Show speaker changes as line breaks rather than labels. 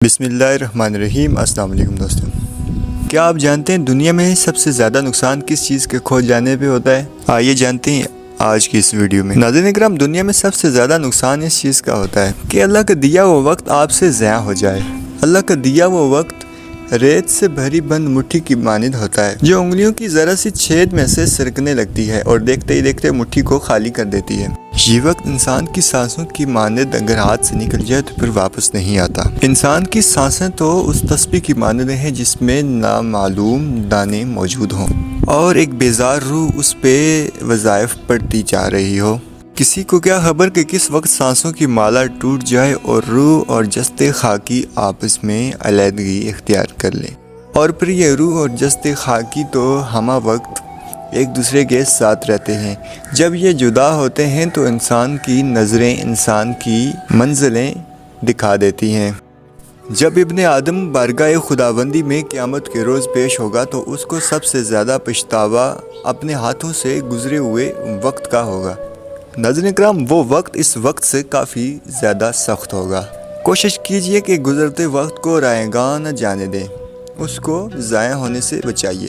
بسم اللہ الرحمن الرحیم۔ السلام علیکم دوستوں، کیا آپ جانتے ہیں دنیا میں سب سے زیادہ نقصان کس چیز کے کھو جانے پہ ہوتا ہے؟ آئیے جانتے ہیں آج کی اس ویڈیو میں۔ ناظرین کرام، دنیا میں سب سے زیادہ نقصان اس چیز کا ہوتا ہے کہ اللہ کا دیا وہ وقت آپ سے ضائع ہو جائے۔ اللہ کا دیا وہ وقت ریت سے بھری بند مٹھی کی مانند ہوتا ہے جو انگلیوں کی ذرا سی چھید میں سے سرکنے لگتی ہے اور دیکھتے ہی دیکھتے مٹھی کو خالی کر دیتی ہے۔ یہ وقت انسان کی سانسوں کی مانند اگر ہاتھ سے نکل جائے تو پھر واپس نہیں آتا۔ انسان کی سانسیں تو اس تسبیح کی مانند ہیں جس میں نامعلوم دانے موجود ہوں اور ایک بیزار روح اس پہ وظائف پڑھتی جا رہی ہو۔ کسی کو کیا خبر کہ کس وقت سانسوں کی مالا ٹوٹ جائے اور روح اور جسد خاکی آپس میں علیحدگی اختیار کر لیں، اور پھر یہ روح اور جسد خاکی تو ہمہ وقت ایک دوسرے کے ساتھ رہتے ہیں۔ جب یہ جدا ہوتے ہیں تو انسان کی نظریں انسان کی منزلیں دکھا دیتی ہیں۔ جب ابن آدم بارگاہ خداوندی میں قیامت کے روز پیش ہوگا تو اس کو سب سے زیادہ پچھتاوا اپنے ہاتھوں سے گزرے ہوئے وقت کا ہوگا۔ ناظرین کرام، وہ وقت اس وقت سے کافی زیادہ سخت ہوگا۔ کوشش کیجئے کہ گزرتے وقت کو رائیگاں نہ جانے دیں، اس کو ضائع ہونے سے بچائیے۔